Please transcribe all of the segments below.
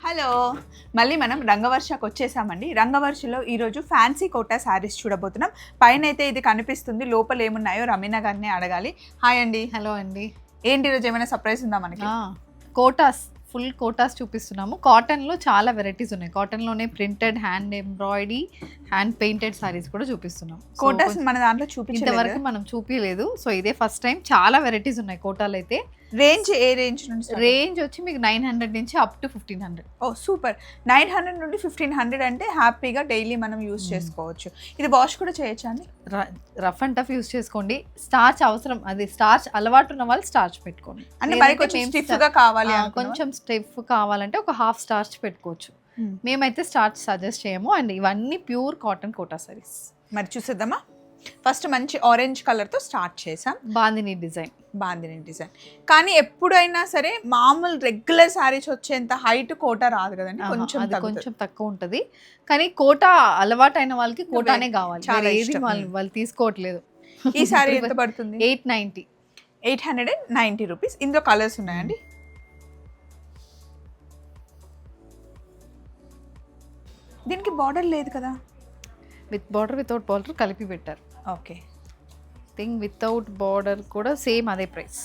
Hello, మళ్ళీ మనం రంగవర్షకు వచ్చేసామండి. రంగవర్షలో ఈరోజు ఫ్యాన్సీ కోటా శారీస్ చూడబోతున్నాం. పైన అయితే ఇది కనిపిస్తుంది, లోపల ఏమున్నాయో రమీనా గారిని అడగాలి. హాయ్ అండి. హలో అండి. ఏంటి ఈరోజు ఏమైనా సర్ప్రైజ్ ఉందా మనకి? కోటాస్, ఫుల్ కోటాస్ చూపిస్తున్నాము. కాటన్లో చాలా వెరైటీస్ ఉన్నాయి. కాటన్లోనే printed, hand embroidery, hand painted saris కూడా చూపిస్తున్నాం. కోటాస్ మన దాంట్లో ఇంతవరకు మనం చూపించలేదు. సో ఇదే ఫస్ట్ టైం. చాలా వెరైటీస్ ఉన్నాయి కోటాలు అయితే. రేంజ్ ఏ రేంజ్ నుంచి? రేంజ్ వచ్చి మీకు 900 నుంచి అప్ టు 1500. Oh super. 900 నుండి 1500 అంటే హ్యాపీగా డైలీ మనం యూస్ చేసుకోవచ్చు. ఇది వాష్ కూడా చేయొచ్చా అండి? రఫ్ అండ్ టఫ్ యూస్ చేసుకోండి. స్టార్చ్ అవసరం, అది స్టార్చ్ అలవాటు ఉన్న వాళ్ళు స్టార్చ్ పెట్టుకోండి. అంటే మరి కొంచెం స్టిఫ్ గా కావాలి, కొంచెం స్టిఫ్ కావాలంటే ఒక హాఫ్ స్టార్చ్ పెట్టుకోవచ్చు. మేమైతే స్టార్చ్ సజెస్ట్ చేయము. అండ్ ఇవన్నీ ప్యూర్ కాటన్ కోటా సారీస్. మరి చూసేద్దామా? ఫస్ట్ మంచి ఆరెంజ్ కలర్ తో స్టార్ట్ చేసాం. బాందిని డిజైన్ కానీ ఎప్పుడైనా సరే మామూలు రెగ్యులర్ శారీస్ వచ్చేంత హైట్ కోటా రాదు కదండి, కొంచెం తక్కువ ఉంటది. కానీ కోటా అలవాటు అయిన వాళ్ళకి కోటానే కావాలి, ఏది వాళ్ళు తీసుకోవట్లేదు. ఈ శారీ ఎంత పడుతుంది? 890 రూపీస్. ఇందులో కలర్స్ ఉన్నాయండి. దీనికి బార్డర్ లేదు కదా? విత్ బార్డర్, వితౌట్ బార్డర్ కలిపి పెట్టారు. ఓకే. థింగ్ వితౌట్ బార్డర్ కూడా సేమ్ అదే ప్రైస్.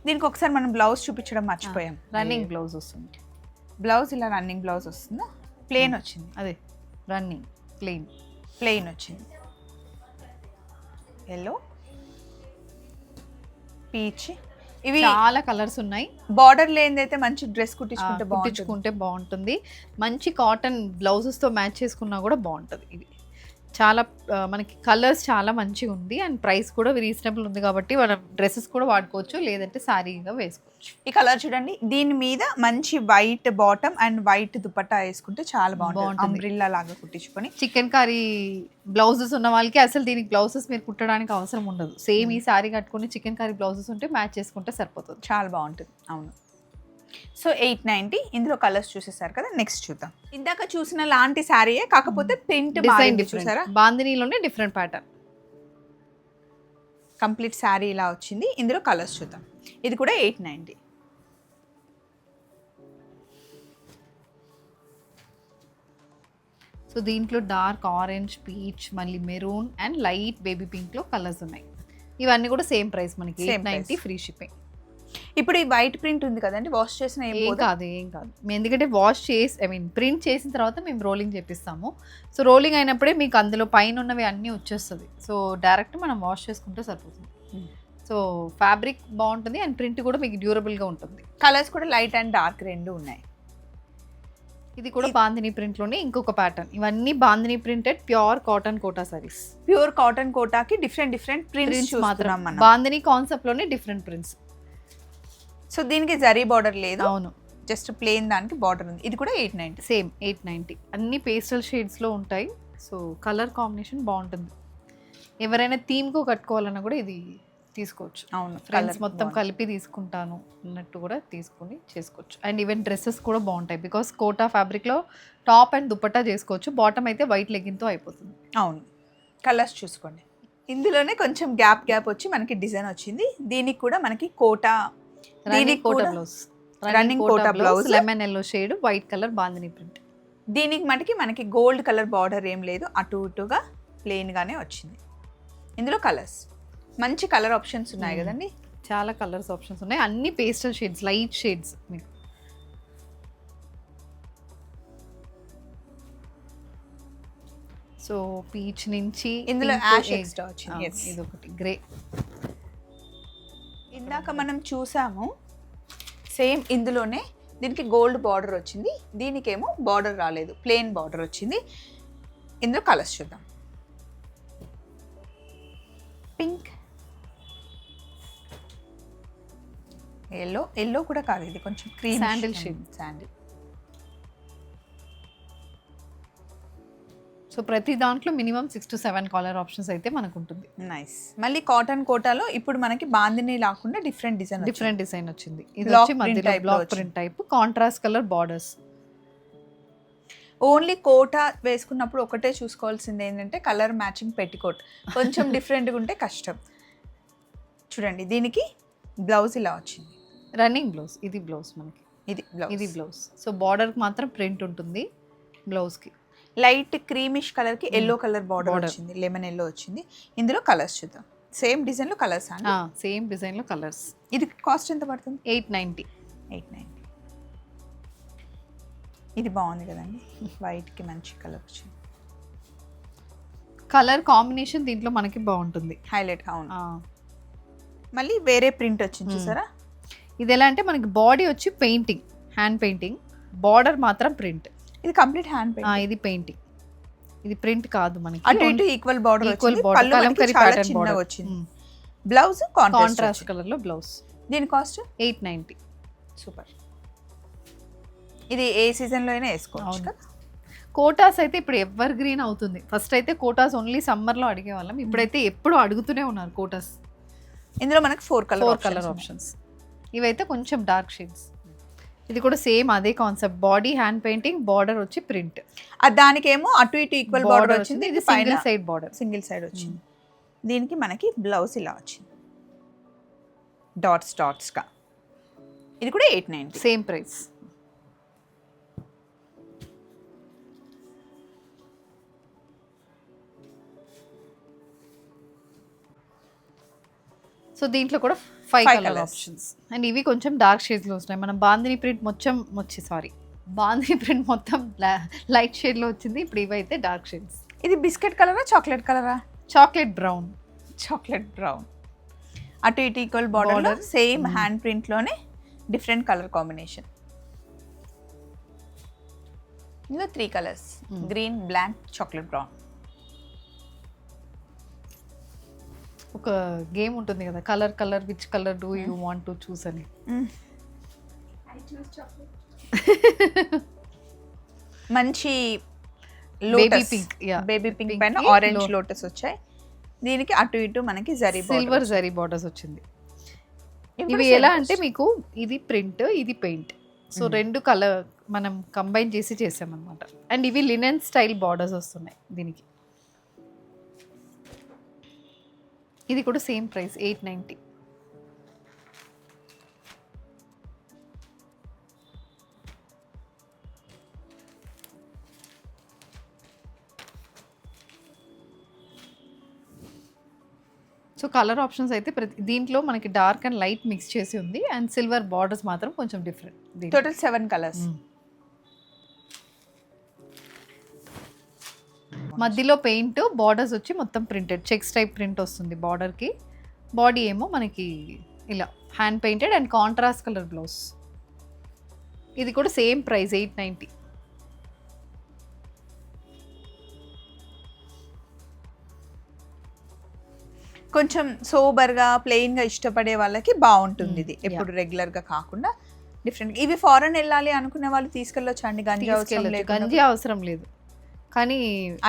దీనికి ఒకసారి మనం బ్లౌజ్ చూపించడం మర్చిపోయాం. రన్నింగ్ బ్లౌజ్ వస్తుంది. బ్లౌజ్ ఇలా రన్నింగ్ బ్లౌజ్ వస్తుందా? ప్లెయిన్ వచ్చింది. అదే రన్నింగ్ ప్లెయిన్ వచ్చింది. ఎల్లో, పీచ్, ఇవి చాలా కలర్స్ ఉన్నాయి. బార్డర్ లేనిదైతే మంచి డ్రెస్ కుట్టించుకుంటే బాగుంటుంది. మంచి కాటన్ బ్లౌజెస్తో మ్యాచ్ చేసుకున్నా కూడా బాగుంటుంది. ఇది చాలా మనకి కలర్స్ చాలా మంచిగా ఉంది. అండ్ ప్రైస్ కూడా రీజనబుల్ ఉంది కాబట్టి మనం డ్రెస్సెస్ కూడా వాడుకోవచ్చు, లేదంటే శారీగా వేసుకోవచ్చు. ఈ కలర్ చూడండి. దీని మీద మంచి white bottom and white dupatta వేసుకుంటే చాలా బాగుంటుంది. అంబ్రిల్లా లాగా కుట్టించుకొని. చికెన్ కర్రీ బ్లౌజెస్ ఉన్న వాళ్ళకి అసలు దీనికి బ్లౌజెస్ మీరు కుట్టడానికి అవసరం ఉండదు. సేమ్ ఈ శారీ కట్టుకుని చికెన్ కర్రీ బ్లౌజెస్ ఉంటే మ్యాచ్ చేసుకుంటే సరిపోతుంది. చాలా బాగుంటుంది. అవును. సో 890. ఇందులో కలర్స్ చూసేసారు కదా, నెక్స్ట్ చూద్దాం. ఇందాక చూసిన లాంటి శారీయే, కాకపోతే ప్రింట్ డిజైన్ చూసారా? బాందినీలోనే డిఫరెంట్ ప్యాటర్న్. కంప్లీట్ శారీ ఇలా వచ్చింది. ఇందులో కలర్స్ చూద్దాం. ఇది కూడా 890. సో దీంట్లో డార్క్ ఆరెంజ్, పీచ్, మళ్ళీ maroon and light baby pink లో కలర్స్ ఉన్నాయి. ఇవన్నీ కూడా సేమ్ ప్రైస్ మనకి 890, ఫ్రీ షిప్పింగ్. ఇప్పుడు ఈ వైట్ ప్రింట్ ఉంది కదండి, వాష్ చేసిన ఏం కాదు. ఎందుకంటే వాష్ చేసి ప్రింట్ చేసిన తర్వాత మేము రోలింగ్ చేపిస్తాము. సో రోలింగ్ అయినప్పుడే మీకు అందులో పైన ఉన్నవి అన్నీ వచ్చేస్తుంది. సో డైరెక్ట్ మనం వాష్ చేసుకుంటే సరిపోతుంది. సో ఫ్యాబ్రిక్ బాగుంటుంది అండ్ ప్రింట్ కూడా మీకు డ్యూరబుల్గా ఉంటుంది. కలర్స్ కూడా లైట్ అండ్ డార్క్ రెండు ఉన్నాయి. ఇది కూడా బాందిని ప్రింట్లోనే ఇంకొక ప్యాటర్న్. ఇవన్నీ bandhani printed pure cotton Kota saris. Pure cotton కోటాకి డిఫరెంట్ ప్రింట్స్ మాత్రం. బాందిని కాన్సెప్ట్లోనే డిఫరెంట్ ప్రింట్స్. సో దీనికి జరీ బార్డర్ లేదు. అవును, జస్ట్ ప్లెయిన్ దానికి బార్డర్ ఉంది. ఇది కూడా 890. సేమ్ 890. అన్ని పేస్టల్ షేడ్స్లో ఉంటాయి. సో కలర్ కాంబినేషన్ బాగుంటుంది. ఎవరైనా థీమ్కు కట్టుకోవాలన్నా కూడా ఇది తీసుకోవచ్చు. అవును, ఫ్రెండ్స్ మొత్తం కలిపి తీసుకుంటాను అన్నట్టు కూడా తీసుకుని చేసుకోవచ్చు. అండ్ ఈవెన్ డ్రెస్సెస్ కూడా బాగుంటాయి. బికాస్ కోటా ఫ్యాబ్రిక్లో టాప్ అండ్ దుపట్టా చేసుకోవచ్చు. బాటమ్ అయితే వైట్ లెగ్గిన్తో అయిపోతుంది. అవును. కలర్స్ చూసుకోండి. ఇందులోనే కొంచెం గ్యాప్ వచ్చి మనకి డిజైన్ వచ్చింది. దీనికి కూడా మనకి Kota, running Kota blouse, lemon yellow shade, white colour bandhani print. దీనికి మనకి గోల్డ్ కలర్ బార్డర్ ఏం లేదు, అటు ఇటుగా ప్లెయిన్ గానే వచ్చింది. ఇందులో కలర్స్ మంచి కలర్ ఆప్షన్స్ ఉన్నాయి కదండి. చాలా కలర్స్ ఆప్షన్స్ ఉన్నాయి. అన్ని పేస్టల్ షేడ్స్, లైట్ షేడ్స్ మీకు. సో పీచ్ నుంచి ఇందులో యాష్ ఎక్స్ట్రా వచ్చింది. ఇది ఒకటి గ్రే. ఇందాక మనం చూసాము సేమ్ ఇందులోనే. దీనికి గోల్డ్ బార్డర్ వచ్చింది, దీనికేమో బార్డర్ రాలేదు, ప్లెయిన్ బార్డర్ వచ్చింది. ఇందులో కలర్స్ చూద్దాం. పింక్, ఎల్లో కూడా కాదు, ఇది కొంచెం క్రీమ్ శాండిల్ షేడ్. సో ప్రతి దాంట్లో మినిమం 6 to 7 కలర్ ఆప్షన్స్ అయితే మనకు ఉంటుంది. నైస్. మళ్ళీ కాటన్ కోటాలో ఇప్పుడు మనకి బాందిని లాకుండా డిఫరెంట్ డిజైన్ వచ్చింది. ఇది వచ్చి మధ్యలో black print type, contrast colour borders. Only Kota వేసుకున్నప్పుడు ఒకటే చూసుకోవాల్సింది ఏంటంటే కలర్ మ్యాచింగ్ పెట్టికోట్. కొంచెం డిఫరెంట్గా ఉంటే కష్టం. చూడండి, దీనికి బ్లౌజ్ ఇలా వచ్చింది, రన్నింగ్ బ్లౌజ్. ఇది బ్లౌజ్ మనకి ఇది బ్లౌజ్. ఇది బ్లౌజ్. సో బార్డర్కి మాత్రం ప్రింట్ ఉంటుంది బ్లౌజ్కి. లైట్ క్రీమిష్ కలర్ కి ఎల్లో కలర్ బార్డర్ వచ్చింది, లెమన్ ఎల్లో వచ్చింది. ఇందులో కలర్స్ చూద్దాం. సేమ్ డిజైన్ లో కలర్స్ అండి. సేమ్ డిజైన్ లో కలర్స్. ఇది కాస్ట్ ఎంత పడుతుంది? 890. 890. ఇది బాగుంది కదండి, వైట్ కి మంచి కలర్ వచ్చింది. కలర్ కాంబినేషన్ దీంట్లో మనకి బాగుంటుంది, హైలైట్ గా ఉంది. మళ్ళీ వేరే ప్రింట్ వచ్చింది చూసారా. ఇది ఎలా అంటే మనకి బాడీ వచ్చి పెయింటింగ్, హ్యాండ్ పెయింటింగ్, బార్డర్ మాత్రం ప్రింట్. ఇది కంప్లీట్ హ్యాండ్ పెయింట్. ఇది పెయింటింగ్, ఇది ప్రింట్ కాదు మనకి. అటు ఇటు ఈక్వల్ బార్డర్ వచ్చింది, పళ్ళు మనకి చాలా చిన్నగా వచ్చింది. బ్లౌజ్ కాంట్రాస్ట్ కలర్ లో బ్లౌజ్. దీని కాస్ట్ 890. సూపర్. ఇది ఏ సీజన్ లో అయినా వేసుకోవచ్చు కదా. కోటాస్ అయితే ఇప్పుడు ఎవర్ గ్రీన్ అవుతుంది. ఫస్ట్ అయితే కోటాస్ ఓన్లీ సమ్మర్ లో అడిగే వాళ్ళం, ఇప్పుడైతే ఎప్పుడు అడుగుతూనే ఉన్నారు కోటాస్. ఇందులో మనకి 4 కలర్ ఆప్షన్స్. ఇవైతే కొంచెం డార్క్ షేడ్స్. ఇది కూడా సేమ్ అదే concept, body hand painting, border వచ్చి ప్రింట్. దానికేమో అటు ఇటు ఈక్వల్ బార్డర్ వచ్చింది. ఇది single side border, single side వచ్చింది. దీనికి మనకి బ్లౌజ్ ఇలా వచ్చింది డాట్స్ గా. ఇది కూడా 890, సేమ్ ప్రైస్. సో దీంట్లో కూడా 5 కలర్ ఆప్షన్స్. అండ్ ఇవి కొంచెం డార్క్ షేడ్స్ లో వస్తున్నాయి. మనం బాందిని ప్రింట్ మొత్తం లైట్ షేడ్ లో వచ్చింది. ఇప్పుడు ఇవైతే డార్క్ షేడ్స్. ఇది బిస్కెట్ కలరా చాక్లెట్ కలరా? Chocolate brown. అటు ఇటు equal border, same hand print లోనే డిఫరెంట్ కలర్ కాంబినేషన్. ఇందులో 3 colours, green, black, chocolate brown. ఒక గేమ్ ఉంటుంది కదా, colour which colour do you want to choose అని. మంచి బేబీ పింక్ పైన ఆరెంజ్ లోటస్ వచ్చాయి. దీనికి అటు ఇటు మనకి సిల్వర్ జరీ బార్డర్స్ వచ్చింది. ఇవి ఎలా అంటే మీకు ఇది ప్రింట్, ఇది పెయింట్, సో రెండు కలర్ మనం కంబైన్ చేసి చేసామన్నమాట. అండ్ ఇవి లినెన్ స్టైల్ బార్డర్స్ వస్తున్నాయి దీనికి. ఇది కూడా same price 890. So colour options అయితే దీంట్లో మనకి డార్క్ అండ్ లైట్ మిక్స్ చేసి ఉంది. అండ్ సిల్వర్ బార్డర్స్ మాత్రం కొంచెం డిఫరెంట్. Total 7 colours. మధ్యలో పెయింట్, బార్డర్స్ వచ్చి మొత్తం ప్రింటెడ్ చెక్స్ టైప్ ప్రింట్ వస్తుంది బార్డర్కి. బాడీ ఏమో మనకి ఇలా hand painted and contrast colour blouse. ఇది కూడా సేమ్ ప్రైస్ 890. కొంచెం సోబర్గా ప్లెయిన్గా ఇష్టపడే వాళ్ళకి బాగుంటుంది ఇది, ఎప్పుడు రెగ్యులర్గా కాకుండా డిఫరెంట్. ఇవి ఫారెన్ వెళ్ళాలి అనుకునే వాళ్ళు తీసుకెళ్ళొచ్చు అండి. గంజి అవసరం లేదు, కానీ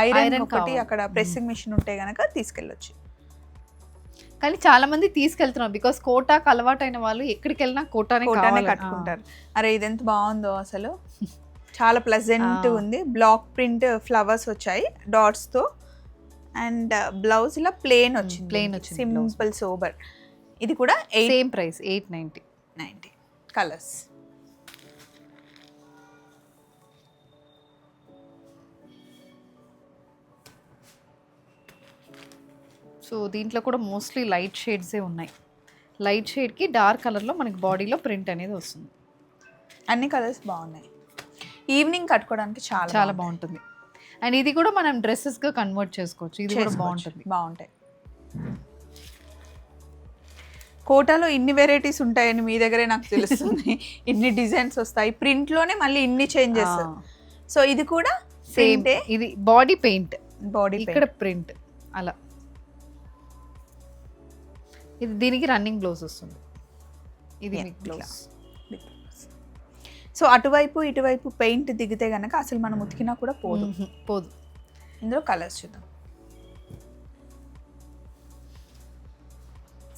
ఐరన్ ఒకటి అక్కడ ప్రెస్సింగ్ మిషన్ ఉంటే గనక తీసుకెళ్ళొచ్చు. కానీ చాలా మంది తీసుకెళ్తున్నారు బికాస్ కోటాకు అలవాటైన వాళ్ళు ఎక్కడికి వెళ్ళినా కోటానే కట్టుకుంటారు. అరే ఇది ఎంత బాగుందో అసలు, చాలా ప్లెజెంట్ ఉంది. బ్లాక్ ప్రింట్ ఫ్లవర్స్ వచ్చాయి డాట్స్ తో. అండ్ బ్లౌజ్ ఇలా ప్లెయిన్ వచ్చింది, సింపుల్ సోబర్. ఇది కూడా సేమ్ ప్రైస్ 890. కలర్స్. సో దీంట్లో కూడా మోస్ట్లీ లైట్ షేడ్సే ఉన్నాయి. లైట్ షేడ్కి డార్క్ కలర్లో మనకి బాడీలో ప్రింట్ అనేది వస్తుంది. అన్ని కలర్స్ బాగున్నాయి, ఈవినింగ్ కట్టుకోవడానికి చాలా బాగుంటుంది. అండ్ ఇది కూడా మనం డ్రెస్సెస్గా కన్వర్ట్ చేసుకోవచ్చు. ఇది కూడా బాగుంటాయి. కోటాలో ఇన్ని వెరైటీస్ ఉంటాయని మీ దగ్గరే నాకు తెలుస్తుంది. ఇన్ని డిజైన్స్ వస్తాయి ప్రింట్లోనే, మళ్ళీ ఇన్ని చేంజెస్. సో ఇది కూడా సేమ్. ఇది బాడీ పెయింట్, ఇక్కడ ప్రింట్ అలా. ఇది దీనికి రన్నింగ్ బ్లౌజ్ వస్తుంది. ఇది బ్లౌజ్. సో అటువైపు ఇటువైపు పెయింట్ దిగితే గనక అసలు మనం ఉతికినా కూడా పోదు. ఇందులో కలర్స్ చూద్దాం.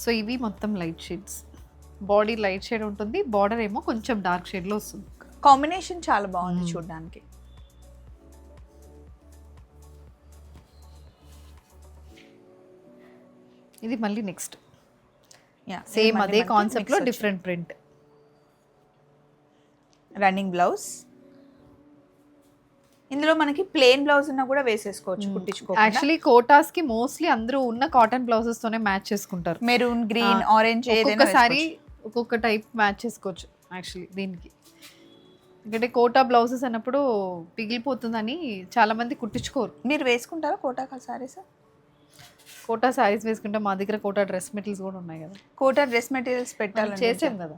సో ఇవి మొత్తం light shades, body light shade ఉంటుంది, బార్డర్ ఏమో కొంచెం డార్క్ షేడ్లో వస్తుంది. కాంబినేషన్ చాలా బాగుంది చూడడానికి. ఇది మళ్ళీ నెక్స్ట్ సేమ్ అదే కాన్సెప్ట్లో డిఫరెంట్ ప్రింట్. Running blouse. ఇందులో మనకి ప్లెయిన్ బ్లౌజ్ ఉన్నా కూడా వేసేసుకోవచ్చు కుట్టించుకోవచ్చు. యాక్చువల్లీ కోటాస్ కి మోస్ట్లీ అందరూ ఉన్న కాటన్ బ్లౌజెస్ తోనే మ్యాచ్ చేసుకుంటారు. మెరూన్, గ్రీన్, ఆరెంజ్ ఒక్కొక్కసారి ఒక్కొక్క టైప్ మ్యాచ్ చేసుకోవచ్చు యాక్చువల్లీ దీనికి. ఎందుకంటే కోటా బ్లౌజెస్ అన్నప్పుడు పిగిలిపోతుందని చాలా మంది కుట్టించుకోరు. మీరు వేసుకుంటారా కోటా సారీస్? కోటా శారీస్ వేసుకుంటే మా దగ్గర కోటా డ్రెస్ మెటీరియల్స్ కూడా ఉన్నాయి కదా. కోటా డ్రెస్ మెటీరియల్స్ పెట్టాలని చేసాం కదా,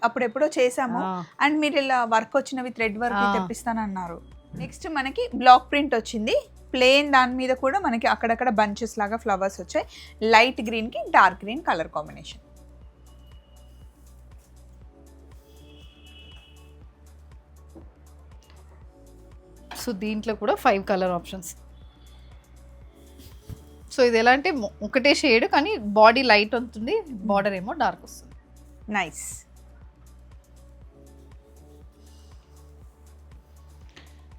అప్పుడు ఎప్పుడో చేసాము. అండ్ మీరు ఇలా వర్క్ వచ్చినవి థ్రెడ్ వర్క్ తెప్పిస్తానన్నారు. నెక్స్ట్ మనకి బ్లాక్ ప్రింట్ వచ్చింది ప్లెయిన్, దాని మీద కూడా మనకి అక్కడక్కడ బంచెస్ లాగా ఫ్లవర్స్ వచ్చాయి. లైట్ గ్రీన్ కి dark green colour combination. So దీంట్లో కూడా 5 కలర్ ఆప్షన్స్. సో ఇది ఎలా అంటే ఒకటే షేడ్ కానీ బాడీ లైట్ ఉంటుంది, బార్డర్ ఏమో డార్క్ వస్తుంది. నైస్.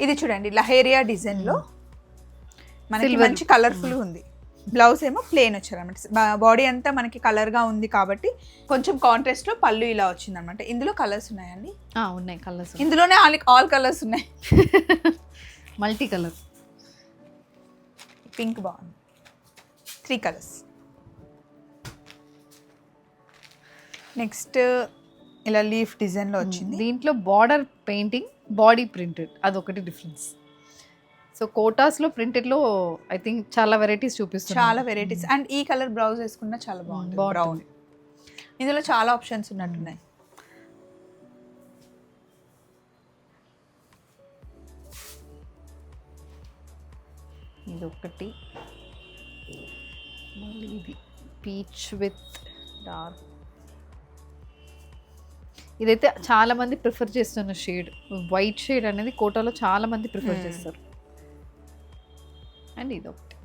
ఇది చూడండి లహేరియా డిజైన్ లో మనకి మంచి కలర్ఫుల్ ఉంది. బ్లౌజ్ ఏమో ప్లెయిన్ వచ్చారనమాట. బాడీ అంతా మనకి కలర్ గా ఉంది కాబట్టి కొంచెం కాంట్రాస్ట్ లో పళ్ళు ఇలా వచ్చింది అనమాట. ఇందులో కలర్స్ ఉన్నాయండి? ఉన్నాయి కలర్స్. ఇందులోనే ఆల్ కలర్స్ ఉన్నాయి. Multi colour. పింక్ బాగుంది. 3 కలర్స్. నెక్స్ట్ ఇలా లీఫ్ డిజైన్ లో వచ్చింది. దీంట్లో బార్డర్ పెయింటింగ్, బాడీ ప్రింటెడ్, అదొకటి డిఫరెన్స్. సో కోటాస్ లో ప్రింటెడ్ లో ఐ థింక్ చాలా వెరైటీస్ చూపిస్తుంది. చాలా వెరైటీస్. అండ్ ఈ కలర్ బ్లౌజ్ వేసుకున్నా చాలా బాగుంది. బ్రౌన్. ఇందులో చాలా ఆప్షన్స్ ఉన్నట్టున్నాయి. ఇది ఒకటి, మళ్ళీ ఇది పీచ్ విత్ డార్క్. ఇదైతే చాలా మంది ప్రిఫర్ చేస్తున్న షేడ్, వైట్ షేడ్ అనేది కోటాలో చాలా మంది ప్రిఫర్ చేస్తారు. అండ్ ఇది ఒకటి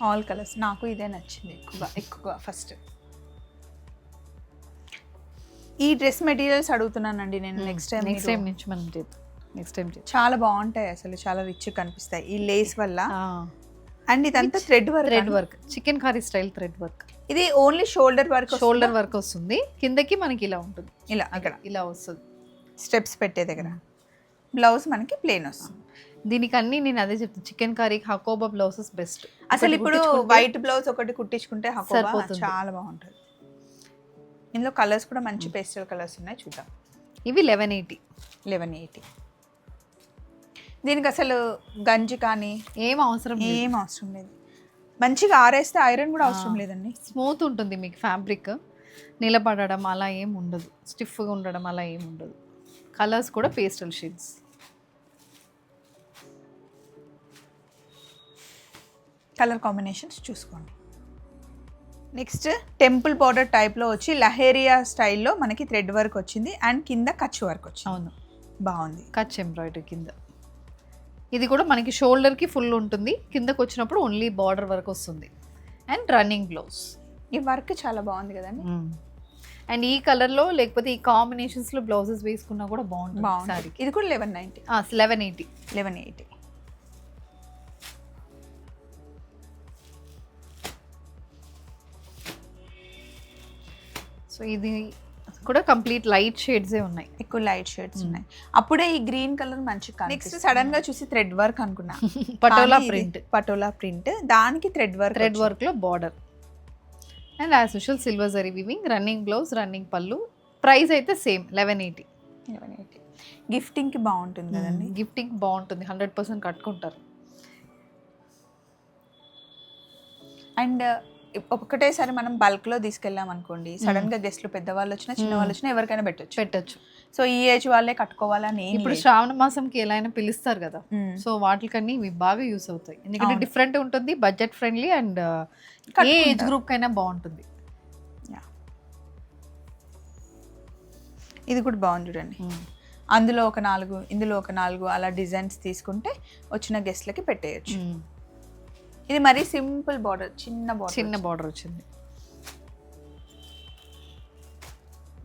ఆల్ కలర్స్. నాకు ఇదే నచ్చింది ఎక్కువ ఫస్ట్. ఈ డ్రెస్ మెటీరియల్స్ అడుగుతున్నానండి నేను. నెక్స్ట్ టైం నుంచి మనం నెక్స్ట్ టైం చాలా బాగుంటాయి అసలు, చాలా రిచ్ కనిపిస్తాయి ఈ లేస్ వల్ల. అండ్ ఇదంతా thread work, chicken curry style thread work. ఇది ఓన్లీ షోల్డర్ వర్క్ వస్తుంది. కిందకి మనకి ఇలా ఉంటుంది, ఇలా అక్కడ ఇలా వస్తుంది స్టెప్స్ పెట్టే దగ్గర. బ్లౌజ్ మనకి ప్లెయిన్ వస్తుంది. దీనికి అన్ని నేను అదే చెప్తాను, chicken curry Hakoba blouses best. అసలు ఇప్పుడు వైట్ బ్లౌజ్ ఒకటి కుట్టించుకుంటే హకోబా చాలా బాగుంటుంది. ఇందులో కలర్స్ కూడా మంచి పేస్టల్ కలర్స్ ఉన్నాయి, చూద్దాం. ఇవి 1180. దీనికి అసలు గంజి కానీ ఏం అవసరం లేదు. మంచిగా ఆరేస్తే ఐరన్ కూడా అవసరం లేదండి. స్మూత్ ఉంటుంది మీకు ఫ్యాబ్రిక్. నిలబడడం అలా ఏం ఉండదు, స్టిఫ్గా ఉండడం అలా ఏం ఉండదు. కలర్స్ కూడా పేస్టల్ షేడ్స్. కలర్ కాంబినేషన్స్ చూసుకోండి. నెక్స్ట్ టెంపుల్ బార్డర్ టైప్లో వచ్చి లహేరియా స్టైల్లో మనకి థ్రెడ్ వర్క్ వచ్చింది. అండ్ కింద కచ్ వర్క్ వచ్చింది. అవును, బాగుంది. కచ్ ఎంబ్రాయిడరీ కింద. ఇది కూడా మనకి షోల్డర్కి ఫుల్ ఉంటుంది, కిందకు వచ్చినప్పుడు ఓన్లీ బార్డర్ వర్క్ వస్తుంది. And running blouse. ఈ వర్క్ చాలా బాగుంది కదండి. అండ్ ఈ కలర్లో లేకపోతే ఈ కాంబినేషన్స్లో బ్లౌజెస్ వేసుకున్నా కూడా బాగుంటుంది. ఇది కూడా 1190. 1180. సో ఇది కూడా కంప్లీట్ లైట్ షేడ్సే ఉన్నాయి, ఎక్కువ లైట్ షేడ్స్ ఉన్నాయి. అప్పుడే ఈ గ్రీన్ కలర్ మంచి. నెక్స్ట్ సడన్ గా చూసి థ్రెడ్ వర్క్ అనుకున్నా. పటోలా ప్రింట్ దానికి థ్రెడ్ వర్క్ లో border. And as usual silver zari weaving, running blouse, running పళ్ళు. ప్రైస్ అయితే సేమ్ 1180. గిఫ్టింగ్ కి బాగుంటుంది కదండి. గిఫ్టింగ్ బాగుంటుంది, 100% కట్టుకుంటారు. అండ్ ఒకటేసారి మనం బల్క్ లో తీసుకెళ్ళాం అనుకోండి, సడన్ గా గెస్ట్లు పెద్దవాళ్ళు వచ్చినా చిన్న వాళ్ళు వచ్చినా ఎవరికైనా పెట్టొచ్చు. సో ఈ ఏజ్ వాళ్ళే కట్టుకోవాలని. ఇప్పుడు శ్రావణ మాసంకి ఎలా అయినా పిలుస్తారు కదా, సో వాటికన్నీ ఇవి బాగా యూస్ అవుతాయి. ఎందుకంటే డిఫరెంట్ ఉంటుంది, budget friendly, and A age group కైనా బాగుంటుంది. ఇది కూడా బాగుంది చూడండి. అందులో ఒక 4, ఇందులో ఒక 4 అలా డిజైన్స్ తీసుకుంటే వచ్చిన గెస్ట్లకి పెట్టేయచ్చు. ఇది మరీ సింపుల్ బార్డర్, చిన్న బార్డర్ వచ్చింది.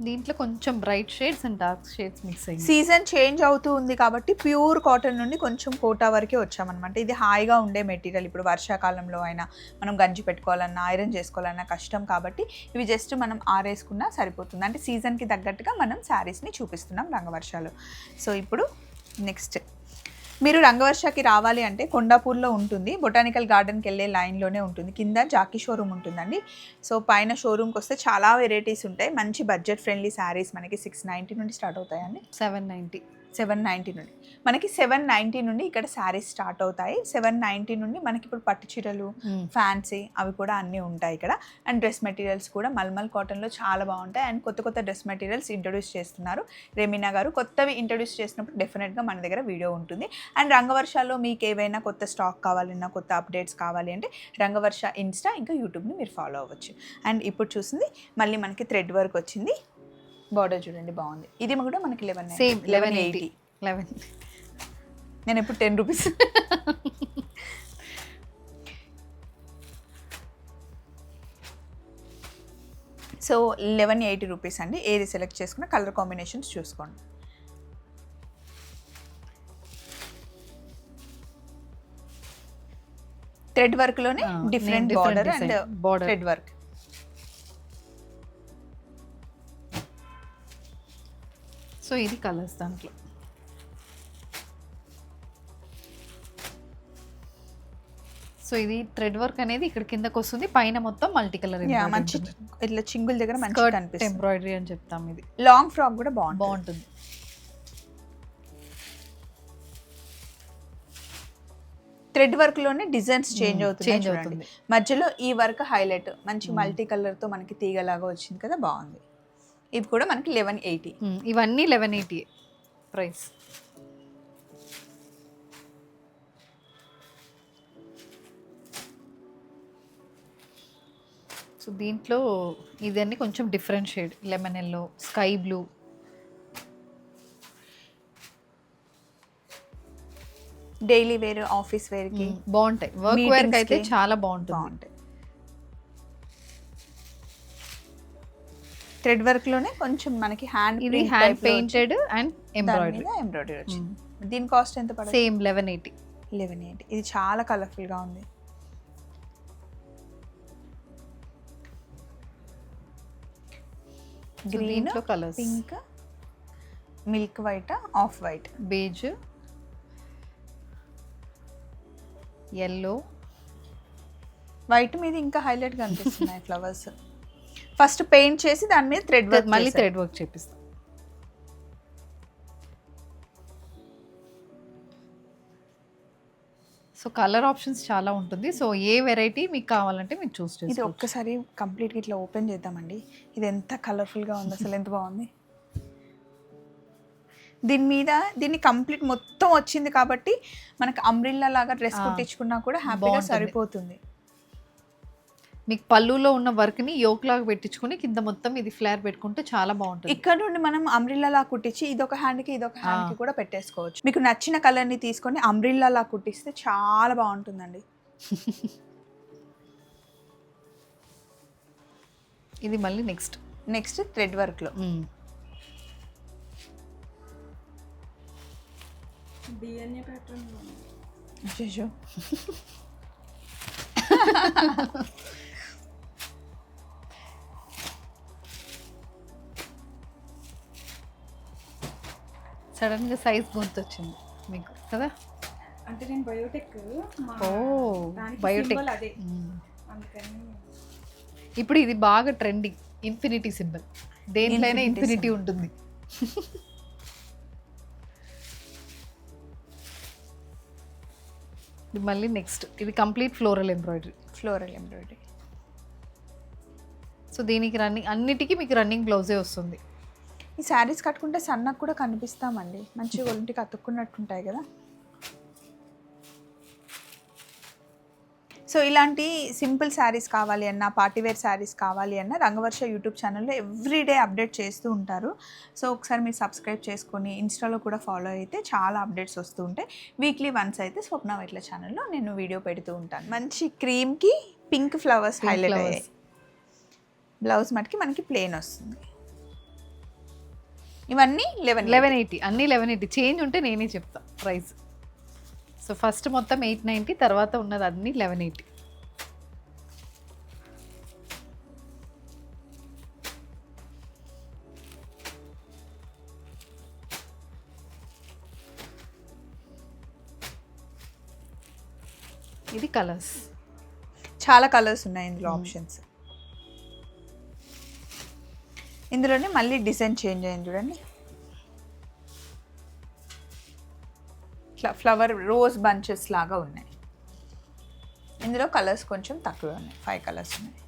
దీంట్లో కొంచెం bright shades and dark shades mix అయ్యింది. సీజన్ చేంజ్ అవుతూ ఉంది కాబట్టి ప్యూర్ కాటన్ నుండి కొంచెం కోటా వరకే వచ్చామన్నమాట. ఇది హాయిగా ఉండే మెటీరియల్. ఇప్పుడు వర్షాకాలంలో అయినా మనం గంజి పెట్టుకోవాలన్నా ఐరన్ చేసుకోవాలన్నా కష్టం కాబట్టి ఇవి జస్ట్ మనం ఆరేసుకున్నా సరిపోతుంది. అంటే సీజన్కి తగ్గట్టుగా మనం శారీస్ని చూపిస్తున్నాం రంగవర్షాలు. సో ఇప్పుడు నెక్స్ట్ మీరు రంగవర్షకి రావాలి అంటే కొండాపూర్లో ఉంటుంది, బొటానికల్ గార్డెన్కి వెళ్ళే లైన్లోనే ఉంటుంది. కింద జాకీ షోరూమ్ ఉంటుందండి. సో పైన షోరూమ్కి వస్తే చాలా వెరైటీస్ ఉంటాయి. మంచి బడ్జెట్ ఫ్రెండ్లీ శారీస్ మనకి 690 నుండి స్టార్ట్ అవుతాయండి. 790 నుండి మనకి 790 నుండి ఇక్కడ శారీస్ స్టార్ట్ అవుతాయి. 790 నుండి మనకి ఇప్పుడు పట్టు చీరలు, ఫ్యాన్సీ అవి కూడా అన్నీ ఉంటాయి ఇక్కడ. అండ్ డ్రెస్ మెటీరియల్స్ కూడా మల్మల్ కాటన్లో చాలా బాగుంటాయి. అండ్ కొత్త కొత్త డ్రెస్ మెటీరియల్స్ ఇంట్రొడ్యూస్ చేస్తున్నారు రెమీనా గారు. కొత్తవి ఇంట్రొడ్యూస్ చేసినప్పుడు డెఫినెట్గా మన దగ్గర వీడియో ఉంటుంది. అండ్ రంగవర్షలో మీకు ఏవైనా కొత్త స్టాక్ కావాలన్నా, కొత్త అప్డేట్స్ కావాలి అంటే రంగవర్ష ఇన్స్టా ఇంకా యూట్యూబ్ని మీరు ఫాలో అవ్వచ్చు. అండ్ ఇప్పుడు చూసింది మళ్ళీ మనకి థ్రెడ్ వర్క్ వచ్చింది. బార్డర్ చూడండి బాగుంది. ఇది కూడా మనకి 1180. నేను ఇప్పుడు 10 రూపీస్. సో 1180 రూపీస్ అండి. ఏది సెలెక్ట్ చేసుకున్న కలర్ కాంబినేషన్స్ చూసుకోండి. థ్రెడ్ వర్క్లోనే different border and thread work. So ఇది కలర్స్ దాంట్లో. సో ఇది థ్రెడ్ వర్క్ అనేది ఇక్కడ కిందకి వస్తుంది, పైన మొత్తం మల్టీ కలర్ మంచి ఇట్లా చింగుల దగ్గర మంచి కనిపిస్తుంది. ఎంబ్రాయిడరీ అని చెప్తాం. ఇది లాంగ్ ఫ్రాక్ కూడా బాగుంటుంది. థ్రెడ్ వర్క్ లోనే డిజైన్స్ చేంజ్ అవుతుంది. మధ్యలో ఈ వర్క్ హైలైట్ మంచి మల్టీ కలర్ తో మనకి తీగలాగా వచ్చింది కదా, బాగుంది. ఇవి కూడా మనకి 1180. ఇవన్నీ 1180 ప్రైస్. సో దీంట్లో ఇదన్నీ కొంచెం different shade, lemon yellow, sky blue. Daily wear, office వేర్కి బాగుంటాయి. వర్క్ వేర్కి అయితే చాలా బాగుంటుంది. థ్రెడ్ వర్క్ లోనే కొంచెం మనకి ఇది హ్యాండ్ పెయింటెడ్ అండ్ ఎంబ్రాయిడరీ వచ్చింది. దీని కాస్ట్ ఎంత పడుతుంది? సేమ్ 1180. ఇది చాలా కలర్ఫుల్ గా ఉంది. Green, colours pink, milk white, off white, beige, yellow, white మీద ఇంకా హైలైట్ గా అనిపిస్తున్నాయి ఫ్లవర్స్. ఫస్ట్ పెయింట్ చేసి దాని మీద థ్రెడ్ వర్క్, మళ్ళీ థ్రెడ్ వర్క్ చేపిస్తాం. సో కలర్ ఆప్షన్స్ చాలా ఉంటుంది. సో ఏ వెరైటీ మీకు కావాలంటే మీకు చూస్ చేసుకోవచ్చు. ఇది ఒక్కసారి కంప్లీట్గా ఇట్లా ఓపెన్ చేద్దామండి. ఇది ఎంత కలర్ఫుల్గా ఉంది అసలు, ఎంత బాగుంది. దీన్ని కంప్లీట్ మొత్తం వచ్చింది కాబట్టి మనకి అంబ్రిల్లా లాగా డ్రెస్ కుట్టించుకున్నా కూడా హ్యాపీగా సరిపోతుంది. మీకు పళ్ళులో ఉన్న వర్క్ని యోక్ లాగా పెట్టించుకుని కింద మొత్తం ఇది ఫ్లేర్ పెట్టుకుంటే చాలా బాగుంటుంది. ఇక్కడ నుండి మనం అంబ్రిల్లా లాగా కుట్టించి ఇదొక హ్యాండ్కి ఇదొక హ్యాండ్కి కూడా పెట్టేసుకోవచ్చు. మీకు నచ్చిన కలర్ని తీసుకొని అంబ్రిల్లా లాగా కుట్టిస్తే చాలా బాగుంటుందండి. ఇది మళ్ళీ నెక్స్ట్ థ్రెడ్ వర్క్లో DNA ప్యాటర్న్. సడన్ గా సైజ్ గుర్తొచ్చింది మీకు కదా. అంటే నేను బయోటెక్. బయోటెక్ అదే అందుకని. ఇప్పుడు ఇది బాగా ట్రెండింగ్, ఇన్ఫినిటీ సింబల్. దేనిలోనే ఇన్ఫినిటీ ఉంటుంది. మళ్ళీ నెక్స్ట్ ఇది కంప్లీట్ ఫ్లోరల్ ఎంబ్రాయిడరీ. సో దీనికి అన్నిటికీ మీకు రన్నింగ్ బ్లౌజే వస్తుంది. ఈ శారీస్ కట్టుకుంటే సన్నకు కూడా కనిపిస్తామండి, మంచిగా ఒంటికి అతుక్కున్నట్టుంటాయి కదా. సో ఇలాంటి సింపుల్ శారీస్ కావాలి అన్నా, పార్టీవేర్ శారీస్ కావాలి అన్నా రంగవర్ష యూట్యూబ్ ఛానల్లో ఎవ్రీడే అప్డేట్ చేస్తూ ఉంటారు. సో ఒకసారి మీరు సబ్స్క్రైబ్ చేసుకొని ఇన్స్టాలో కూడా ఫాలో అయితే చాలా అప్డేట్స్ వస్తూ ఉంటాయి. వీక్లీ వన్స్ అయితే స్వప్న వైట్ల ఛానల్లో నేను వీడియో పెడుతూ ఉంటాను. మంచి క్రీమ్కి పింక్ ఫ్లవర్స్ హైలైట్ అయ్యాయి. బ్లౌజ్ మటుకి మనకి ప్లెయిన్ వస్తుంది. ఇవన్నీ 11. 1180 అన్నీ 1180. చేంజ్ ఉంటే నేనే చెప్తా ప్రైస్. సో ఫస్ట్ మొత్తం 890, తర్వాత ఉన్నది అన్నీ 1180. ఇది కలర్స్, చాలా కలర్స్ ఉన్నాయి ఇందులో ఆప్షన్స్. ఇందులోనే మళ్ళీ డిజైన్ చేంజ్ అయింది చూడండి, ఇట్లా ఫ్లవర్ రోజ్ బంచెస్ లాగా ఉన్నాయి. ఇందులో కలర్స్ కొంచెం తక్కువ ఉన్నాయి, 5 కలర్స్ ఉన్నాయి.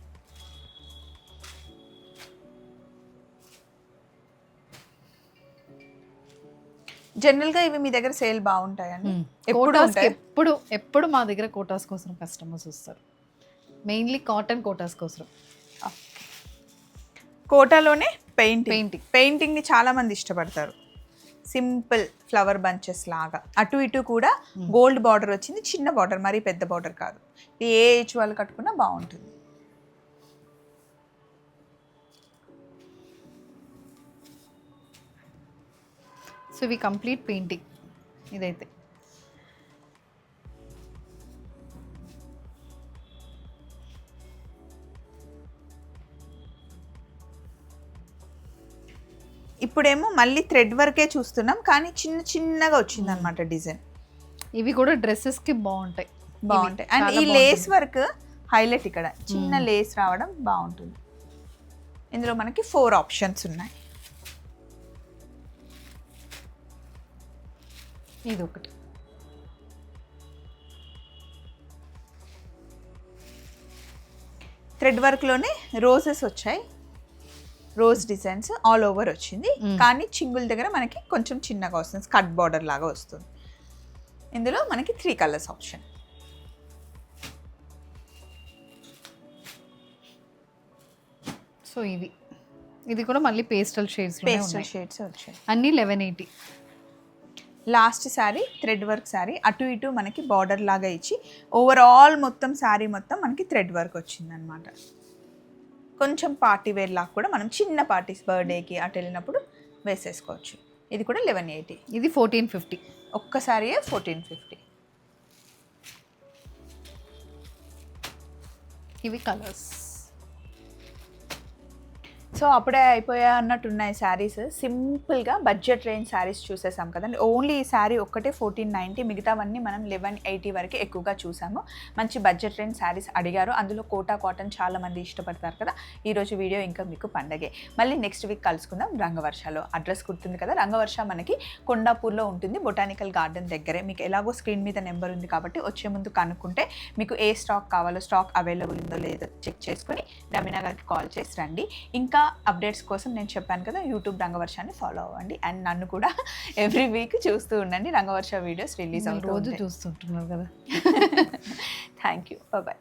జనరల్గా ఇవి మీ దగ్గర సేల్ బాగుంటాయండి? ఎప్పుడు ఉంటాయి? ఎప్పుడు మా దగ్గర కోటాస్ కోసం కస్టమర్స్ వస్తారు, మెయిన్లీ కాటన్ కోటాస్ కోసం. కోటాలోనే పెయింటింగ్ని చాలా మంది ఇష్టపడతారు. సింపుల్ ఫ్లవర్ బంచెస్ లాగా, అటు ఇటు కూడా గోల్డ్ బార్డర్ వచ్చింది, చిన్న బార్డర్, మరీ పెద్ద బార్డర్ కాదు. ఇది ఏ ఏజ్ వాళ్ళు కట్టుకున్నా బాగుంటుంది. సో ఇవి కంప్లీట్ పెయింటింగ్. ఇదైతే ఇప్పుడేమో మళ్ళీ థ్రెడ్ వర్కే చూస్తున్నాం, కానీ చిన్న చిన్నగా వచ్చింది అనమాట డిజైన్. ఇవి కూడా డ్రెస్సెస్కి బాగుంటాయి. అండ్ ఈ లేస్ వర్క్ హైలైట్, ఇక్కడ చిన్న లేస్ రావడం బాగుంటుంది. ఇందులో మనకి 4 ఆప్షన్స్ ఉన్నాయి. ఇది ఒకటి. థ్రెడ్ వర్క్లోనే రోజెస్ వచ్చాయి, రోజ్ డిజైన్స్ ఆల్ ఓవర్ వచ్చింది, కానీ చింగుల దగ్గర మనకి కొంచెం చిన్నగా వస్తుంది, కట్ బార్డర్ లాగా వస్తుంది. ఇందులో మనకి 3 కలర్స్ ఆప్షన్. సో ఇది కూడా మళ్ళీ పేస్టల్ షేడ్స్ వచ్చాయి, అన్నీ 1180. Last sari thread work sari, అటు ఇటు మనకి బార్డర్ లాగా ఇచ్చి ఓవరాల్ మొత్తం శారీ మొత్తం మనకి థ్రెడ్ వర్క్ వచ్చిందనమాట. కొంచెం పార్టీ వేర్ లాగా కూడా మనం చిన్న పార్టీస్, బర్త్డేకి అటు వెళ్ళినప్పుడు వేసేసుకోవచ్చు. ఇది కూడా 1180. ఇది 1450. ఒక్కసారియే 1450. ఇవి కలర్స్. సో అప్పుడే అయిపోయా అన్నట్టు ఉన్నాయి శారీస్. సింపుల్గా బడ్జెట్ రేంజ్ శారీస్ చూసేసాం కదండి. ఓన్లీ ఈ శారీ ఒక్కటే 1490, మిగతావన్నీ మనం 1180 వరకు ఎక్కువగా చూసాము. మంచి బడ్జెట్ రేంజ్ శారీస్ అడిగారు, అందులో కోటా కాటన్ చాలా మంది ఇష్టపడతారు కదా. ఈరోజు వీడియో ఇంకా మీకు పండగే. మళ్ళీ నెక్స్ట్ వీక్ కలుసుకుందాం రంగవర్షలో. అడ్రస్ గుర్తుంది కదా, రంగవర్ష మనకి కొండాపూర్లో ఉంటుంది, బొటానికల్ గార్డెన్ దగ్గరే. మీకు ఎలాగో స్క్రీన్ మీద నెంబర్ ఉంది కాబట్టి వచ్చే ముందు కనుక్కుంటే మీకు ఏ స్టాక్ కావాలో, స్టాక్ అవైలబుల్ ఉందో లేదో చెక్ చేసుకుని రమీనా గారికి కాల్ చేసి రండి. ఇంకా అప్డేట్స్ కోసం నేను చెప్పాను కదా, యూట్యూబ్ రంగవర్షాన్ని ఫాలో అవ్వండి. అండ్ నన్ను కూడా ఎవ్రీ వీక్ చూస్తూ ఉండండి, రంగవర్ష వీడియోస్ రిలీజ్ అవుతూ రోజు చూస్తుంటున్నారు కదా. Thank you, bye.